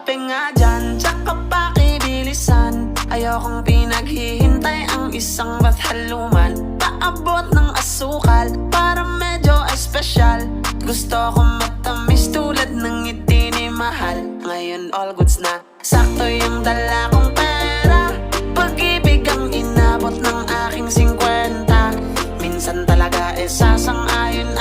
kape nga dyan, tsaka pakibilisan. Ayokong pinaghihintay ang isang ba't haluman. Paabot ng asukal, para medyo espesyal. Gusto ko matamis tulad ng ngiti ni mahal. Ngayon all goods na, sakto yung dala kong pera. Pag-ibig ang inabot ng aking 50. Minsan talaga sasang-ayon